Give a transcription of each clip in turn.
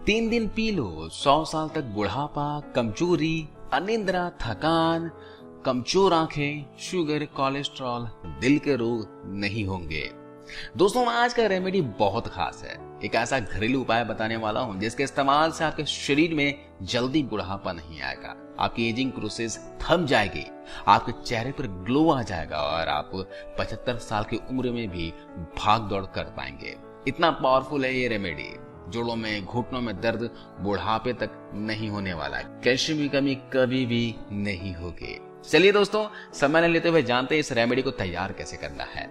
3 दिन P low, 100 साल तक बुढ़ापा, कमजोरी, अनिद्रा, थकान, कमजोर आंखें, शुगर, कोलेस्ट्रॉल, दिल के रोग नहीं होंगे। दोस्तों, आज का रेमेडी बहुत खास है। एक ऐसा घरेलू उपाय बताने वाला हूं जिसके इस्तेमाल से आपके शरीर में जल्दी बुढ़ापा नहीं आएगा, आपकी एजिंग प्रोसेस थम जाएगी, आपके चेहरे पर ग्लो आ जाएगा और आप 75 साल की उम्र में भी भाग दौड़ कर पाएंगे। इतना पावरफुल है ये रेमेडी। जोड़ों में, घुटनों में दर्द बुढ़ापे तक नहीं होने वाला, कैल्शियम की कमी कभी भी नहीं होगी। चलिए दोस्तों, समय न लेते हुए जानते हैं इस रेमेडी को तैयार कैसे करना है।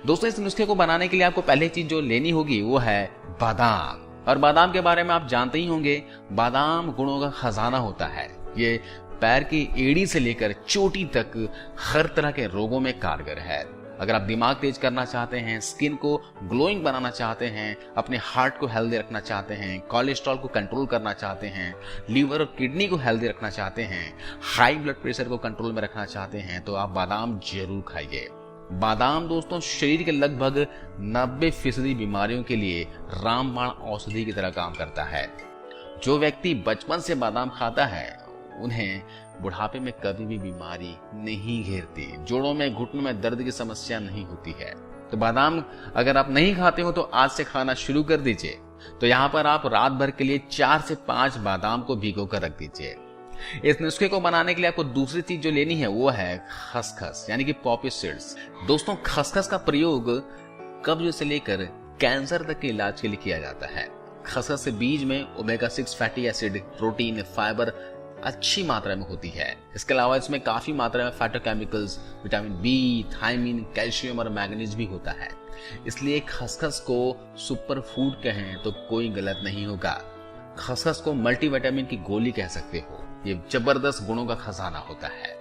दोस्तों, इस नुस्खे को बनाने के लिए आपको पहली चीज जो लेनी होगी वो है बादाम। और बादाम के बारे में आप जानते ही होंगे, बादाम गुणों का खजाना होता है। ये पैर की एड़ी से लेकर चोटी तक हर तरह के रोगों में कारगर है। अगर आप दिमाग तेज करना चाहते हैं, स्किन को ग्लोइंग बनाना चाहते हैं, अपने हार्ट को हेल्दी रखना चाहते हैं, कोलेस्ट्रॉल को कंट्रोल करना चाहते हैं, लीवर और किडनी को हेल्दी रखना चाहते हैं, हाई ब्लड प्रेशर को कंट्रोल में रखना चाहते हैं, तो आप बादाम जरूर खाइए। बादाम दोस्तों शरीर के लगभग 90% बीमारियों के लिए रामबाण औषधि की तरह काम करता है। जो व्यक्ति बचपन से बादाम खाता है उन्हें बुढ़ापे में कभी भी बीमारी नहीं घेरती, जोड़ों में, घुटनों में दर्द की समस्या नहीं होती है। तो बादाम अगर आप नहीं खाते हो तो आज से खाना शुरू कर दीजिए। तो यहाँ पर आप रात भर के लिए 4 से 5 बादाम को भिगो कर रख दीजिए। इस नुस्खे को बनाने के लिए आपको दूसरी चीज जो लेनी है वो है खसखस, यानी कि पॉपी सीड्स। दोस्तों, खसखस का प्रयोग कब्ज से लेकर कैंसर तक के इलाज के लिए किया जाता है। खसखस के बीज में omega 6 fatty acid, protein, fibre अच्छी मात्रा में होती है। इसके अलावा इसमें काफी मात्रा में phytochemicals, vitamin B, thiamine, calcium और मैग्नीज भी होता है। इसलिए खसखस को सुपर फूड कहें तो कोई गलत नहीं होगा। खसखस को मल्टीविटामिन की गोली कह सकते हो। ये जबरदस्त गुणों का खजाना होता है।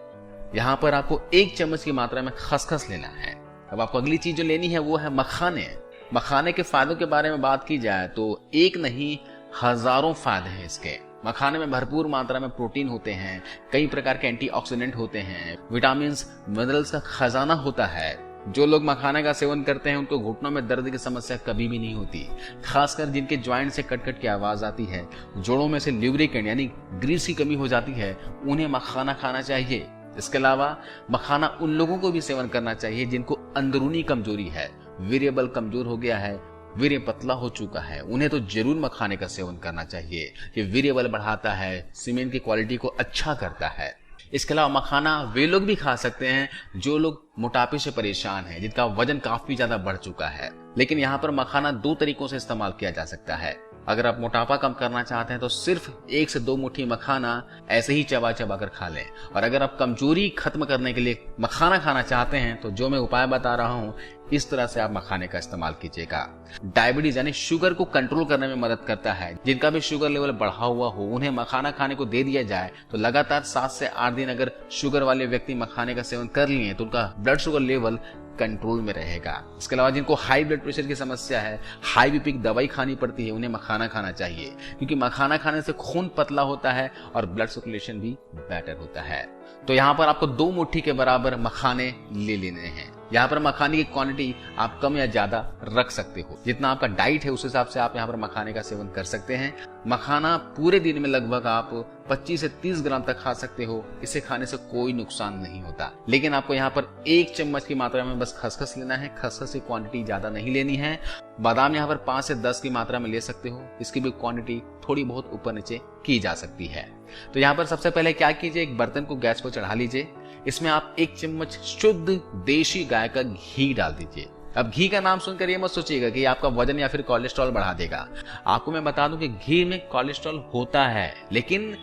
यहाँ पर आपको 1 चम्मच की मात्रा में खसखस लेना है। अब आपको अगली चीज जो लेनी है वो है मखाने। मखाने के फायदों के बारे में बात की जाए तो एक नहीं हजारों फायदे हैं इसके। मखाने में भरपूर मात्रा में प्रोटीन होते हैं, कई प्रकार के एंटीऑक्सीडेंट होते हैं, विटामिन, मिनरल्स का खजाना होता है। जो लोग मखाने का सेवन करते हैं उनको घुटनों में दर्द की समस्या कभी भी नहीं होती। खासकर जिनके ज्वाइंट से कट कट की आवाज आती है, जोड़ों में से ल्यूब्रिकेंट यानी ग्रीस की कमी हो जाती है, उन्हें मखाना खाना चाहिए। इसके अलावा मखाना उन लोगों को भी सेवन करना चाहिए जिनको अंदरूनी कमजोरी है, वीर्य बल कमजोर हो गया है, वीर्य पतला हो चुका है, उन्हें तो जरूर मखाने का सेवन करना चाहिए। ये वीर्य बल बढ़ाता है, सीमेंट की क्वालिटी को अच्छा करता है। इसके अलावा मखाना वे लोग भी खा सकते हैं जो लोग मोटापे से परेशान हैं, जिनका वजन काफी ज्यादा बढ़ चुका है। लेकिन यहाँ पर मखाना 2 तरीकों से इस्तेमाल किया जा सकता है। अगर आप मोटापा कम करना चाहते हैं तो सिर्फ 1 से 2 मुट्ठी मखाना ऐसे ही चबा चबा कर खा लें। और अगर आप कमजोरी खत्म करने के लिए मखाना खाना चाहते हैं तो जो मैं उपाय बता रहा हूँ इस तरह से आप मखाने का इस्तेमाल कीजिएगा। डायबिटीज यानी शुगर को कंट्रोल करने में मदद करता है। जिनका भी शुगर लेवल बढ़ा हुआ हो उन्हें मखाना खाने को दे दिया जाए तो लगातार 7 से 8 दिन अगर शुगर वाले व्यक्ति मखाने का सेवन कर लिए तो उनका ब्लड शुगर लेवल कंट्रोल में रहेगा। इसके अलावा जिनको हाई ब्लड प्रेशर की समस्या है, हाई बीपी की दवाई खानी पड़ती है, उन्हें मखाना खाना चाहिए क्योंकि मखाना खाने से खून पतला होता है और ब्लड सर्कुलेशन भी बेटर होता है। तो यहाँ पर आपको 2 मुट्ठी के बराबर मखाने ले लेने हैं। यहाँ पर मखाने की क्वांटिटी आप कम या ज्यादा रख सकते हो, जितना आपका डाइट है उस हिसाब से आप यहाँ पर मखाने का सेवन कर सकते हैं। मखाना पूरे दिन में लगभग आप 25 से 30 ग्राम तक खा सकते हो। इसे खाने से कोई नुकसान नहीं होता। लेकिन आपको यहाँ पर 1 चम्मच की मात्रा में बस खसखस लेना है। खसखस की क्वांटिटी ज्यादा नहीं लेनी है। बादाम यहाँ पर 5 से 10 की मात्रा में ले सकते हो। इसकी भी क्वांटिटी थोड़ी बहुत ऊपर नीचे की जा सकती है। तो यहाँ पर सबसे पहले क्या कीजिए, एक बर्तन को गैस पर चढ़ा लीजिए। इसमें आप 1 चम्मच शुद्ध देशी गाय का घी डाल दीजिए। अब घी का नाम सुनकर ये मत सोचिएगा कि आपका वजन या फिर कोलेस्ट्रॉल बढ़ा देगा। आपको मैं बता दूं कि घी में कोलेस्ट्रॉल होता है, लेकिन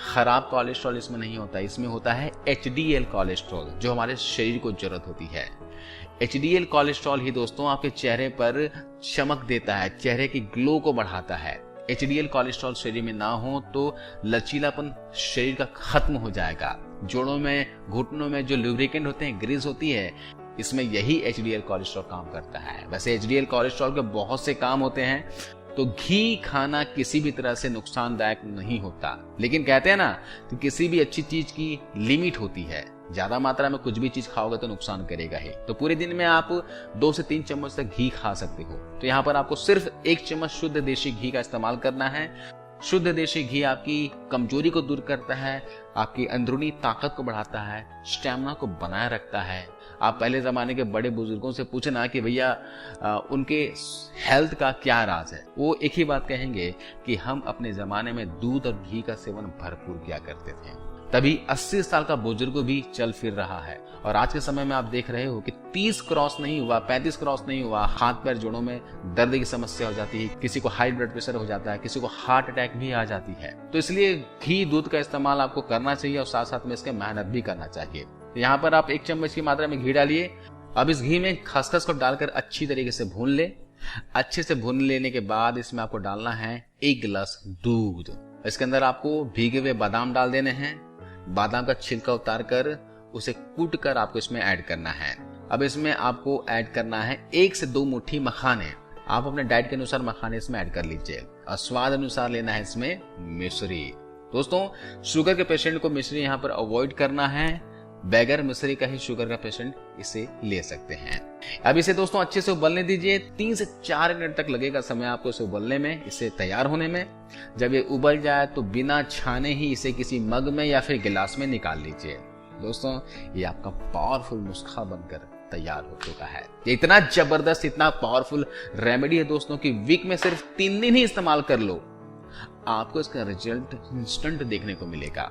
खराब कोलेस्ट्रॉल इसमें नहीं होता। इसमें होता है HDL कोलेस्ट्रॉल, जो हमारे शरीर को जरूरत होती है। HDL कोलेस्ट्रॉल ही दोस्तों आपके चेहरे पर चमक देता है, चेहरे की ग्लो को बढ़ाता है। HDL कोलेस्ट्रॉल शरीर में ना हो तो लचीलापन शरीर का खत्म हो जाएगा। जोड़ों में, घुटनों में जो लुब्रिकेंट होते हैं, ग्रीस होती है, इसमें यही HDL कोलेस्ट्रॉल काम करता है। वैसे HDL कोलेस्ट्रॉल के बहुत से काम होते हैं, तो घी खाना किसी भी तरह से नुकसानदायक नहीं होता। लेकिन कहते हैं ना कि किसी भी अच्छी चीज की लिमिट होती है। ज्यादा मात्रा में कुछ भी चीज खाओगे तो नुकसान करेगा ही। तो पूरे दिन में आप 2 से 3 चम्मच तक घी खा सकते हो। तो यहाँ पर आपको सिर्फ 1 चम्मच शुद्ध देशी घी का इस्तेमाल करना है। शुद्ध देशी घी आपकी कमजोरी को दूर करता है, आपकी अंदरूनी ताकत को बढ़ाता है, स्टैमिना को बनाए रखता है। आप पहले जमाने के बड़े बुजुर्गों से पूछना कि भैया उनके हेल्थ का क्या राज है, वो एक ही बात कहेंगे कि हम अपने जमाने में दूध और घी का सेवन भरपूर किया करते थे। तभी 80 साल का बुजुर्ग भी चल फिर रहा है। और आज के समय में आप देख रहे हो कि 30 क्रॉस नहीं हुआ, 35 क्रॉस नहीं हुआ, हाथ पैर जोड़ों में दर्द की समस्या हो जाती है, किसी को हाई ब्लड प्रेशर हो जाता है, किसी को हार्ट अटैक भी आ जाती है। तो इसलिए घी दूध का इस्तेमाल आपको करना चाहिए और साथ साथ में इसके मेहनत भी करना चाहिए। तो यहाँ पर आप 1 चम्मच की मात्रा में घी डालिए। अब इस घी में खसखस को डालकर अच्छी तरीके से भून ले। अच्छे से भून लेने के बाद इसमें आपको डालना है 1 गिलास दूध। इसके अंदर आपको भीगे हुए बादाम डाल देने हैं। बादाम का छिलका उतार कर उसे कूट कर आपको इसमें ऐड करना है। अब इसमें आपको ऐड करना है 1 से 2 मुट्ठी मखाने। आप अपने डाइट के अनुसार मखाने इसमें ऐड कर लीजिए और स्वाद अनुसार लेना है इसमें मिश्री। दोस्तों, शुगर के पेशेंट को मिश्री यहाँ पर अवॉइड करना है। बगैर मिश्री का ही शुगर का पेशेंट इसे ले सकते हैं। अब इसे दोस्तों अच्छे से उबलने दीजिए। 3 से 4 मिनट तक लगेगा समय आपको इसे उबलने में, इसे तैयार होने में। जब ये उबल जाए तो बिना छाने ही इसे किसी मग में या फिर गिलास में निकाल लीजिए। दोस्तों, ये आपका पावरफुल नुस्खा बनकर तैयार हो चुका है। ये इतना जबरदस्त, इतना पावरफुल रेमेडी है दोस्तों कि वीक में सिर्फ 3 दिन ही इस्तेमाल कर लो, आपको इसका रिजल्ट इंस्टेंट देखने को मिलेगा।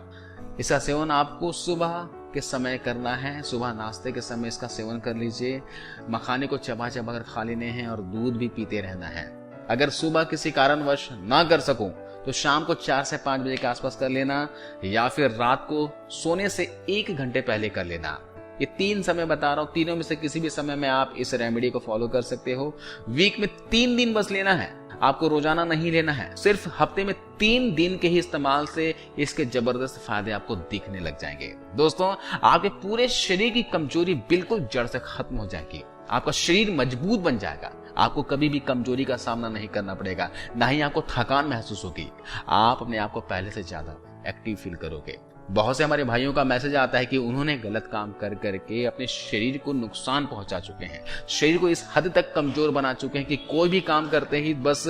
इसका सेवन आपको सुबह के समय करना है। सुबह नाश्ते के समय इसका सेवन कर लीजिए। मखाने को चबा चबा कर खा लेने हैं और दूध भी पीते रहना है। अगर सुबह किसी कारणवश ना कर सकूं तो शाम को 4 से 5 बजे के आसपास कर लेना, या फिर रात को सोने से 1 घंटे पहले कर लेना। ये 3 समय बता रहा हूं, तीनों में से किसी भी समय में आप इस रेमेडी को फॉलो कर सकते हो। वीक में 3 दिन बस लेना है, आपको रोजाना नहीं लेना है। सिर्फ हफ्ते में 3 दिन के ही इस्तेमाल से इसके जबरदस्त फायदे आपको दिखने लग जाएंगे। दोस्तों, आपके पूरे शरीर की कमजोरी बिल्कुल जड़ से खत्म हो जाएगी। आपका शरीर मजबूत बन जाएगा। आपको कभी भी कमजोरी का सामना नहीं करना पड़ेगा, ना ही आपको थकान महसूस होगी। आप अपने आप को पहले से ज्यादा एक्टिव फील करोगे। बहुत से हमारे भाइयों का मैसेज आता है कि उन्होंने गलत काम कर करके अपने शरीर को नुकसान पहुंचा चुके हैं, शरीर को इस हद तक कमजोर बना चुके हैं कि कोई भी काम करते ही बस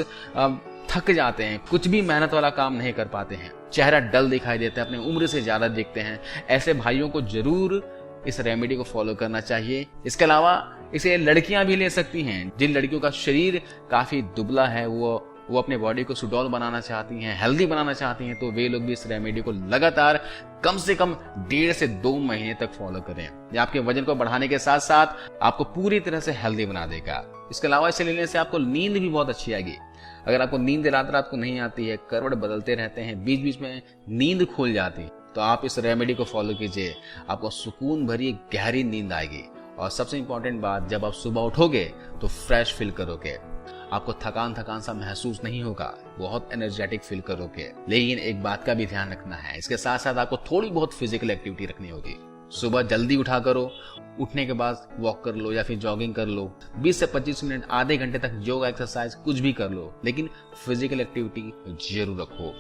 थक जाते हैं, कुछ भी मेहनत वाला काम नहीं कर पाते हैं, चेहरा डल दिखाई देता है, अपनी उम्र से ज्यादा दिखते हैं। ऐसे भाइयों को जरूर इस रेमेडी को फॉलो करना चाहिए। इसके अलावा इसे लड़कियां भी ले सकती हैं। जिन लड़कियों का शरीर काफी दुबला है, वो अपने बॉडी को सुडौल बनाना चाहती हैं, हेल्दी बनाना चाहती हैं, तो वे लोग भी इस रेमेडी को लगातार कम से कम 1.5 से 2 महीने तक फॉलो करें। ये आपके वजन को बढ़ाने के साथ साथ आपको पूरी तरह से हेल्दी बना देगा। इसके अलावा इसे लेने से आपको नींद भी बहुत अच्छी आएगी। अगर आपको नींद रात को नहीं आती है, करवट बदलते रहते हैं, बीच बीच में नींद खुल जाती, तो आप इस रेमेडी को फॉलो कीजिए। आपको सुकून भरी गहरी नींद आएगी। और सबसे इंपॉर्टेंट बात, जब आप सुबह उठोगे तो फ्रेश फील करोगे, आपको थकान सा महसूस नहीं होगा, बहुत एनर्जेटिक फील करोगे। लेकिन एक बात का भी ध्यान रखना है, इसके साथ साथ आपको थोड़ी बहुत फिजिकल एक्टिविटी रखनी होगी। सुबह जल्दी उठा करो, उठने के बाद वॉक कर लो या फिर जॉगिंग कर लो, 20 से 25 मिनट, आधे घंटे तक योगा एक्सरसाइज कुछ भी कर लो, लेकिन फिजिकल एक्टिविटी जरूर रखो।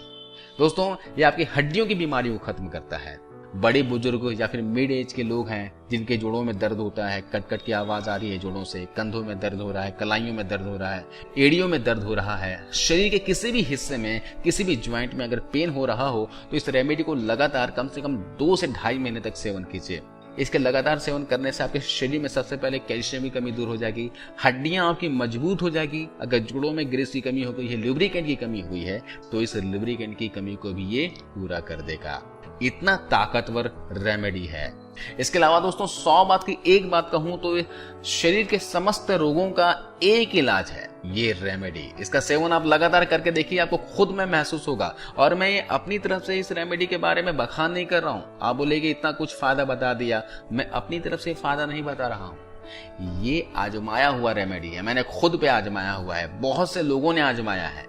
दोस्तों, ये आपकी हड्डियों की बीमारियों को खत्म करता है। बड़े बुजुर्ग या फिर मिड एज के लोग हैं जिनके जोड़ों में दर्द होता है, कट कट की आवाज आ रही है जोड़ों से, कंधों में दर्द हो रहा है, कलाइयों में दर्द हो रहा है, एड़ियों में दर्द हो रहा है, शरीर के किसी भी हिस्से में, किसी भी ज्वाइंट में अगर पेन हो रहा हो, तो इस रेमेडी को लगातार कम से कम 2 से 2.5 महीने तक सेवन कीजिए। इसके लगातार सेवन करने से आपके शरीर में सबसे पहले कैल्शियम की कमी दूर हो जाएगी, हड्डियां आपकी मजबूत हो जाएगी। अगर जोड़ों में ग्रीस की कमी हो गई है, लुब्रिकेंट की कमी हुई है, तो इस लुब्रिकेंट की कमी को भी ये पूरा कर देगा। इतना ताकतवर रेमेडी है। इसके अलावा दोस्तों, 100 बात की एक बात कहूं तो शरीर के समस्त रोगों का एक इलाज है ये रेमेडी। इसका सेवन आप लगातार करके देखिए, आपको खुद में महसूस होगा। और मैं ये अपनी तरफ से इस रेमेडी के बारे में बखान नहीं कर रहा हूं। आप बोलेंगे इतना कुछ फायदा बता दिया, मैं अपनी तरफ से फायदा नहीं बता रहा हूं। ये आजमाया हुआ रेमेडी है, मैंने खुद पे आजमाया हुआ है, बहुत से लोगों ने आजमाया है।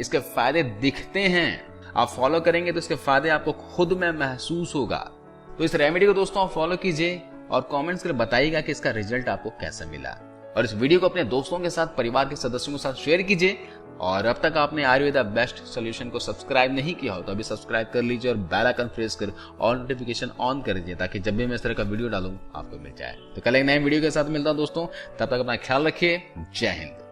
इसके फायदे दिखते हैं, आप फॉलो करेंगे तो इसके फायदे आपको खुद में महसूस होगा। तो इस रेमेडी को दोस्तों आप फॉलो कीजिए और कमेंट्स करके बताइएगा कि इसका रिजल्ट आपको कैसा मिला। और इस वीडियो को अपने दोस्तों के साथ, परिवार के सदस्यों के साथ शेयर कीजिए। और अब तक आपने आयुर्वेदा बेस्ट सॉल्यूशन को सब्सक्राइब नहीं किया हो तो अभी सब्सक्राइब कर लीजिए और बेल आइकन प्रेस कर ऑल नोटिफिकेशन ऑन कर दीजिए, ताकि जब भी मैं इस तरह का वीडियो डालूं आपको मिल जाए। तो कल एक नए वीडियो के साथ मिलता हूं दोस्तों, तब तक अपना ख्याल रखिए। जय हिंद।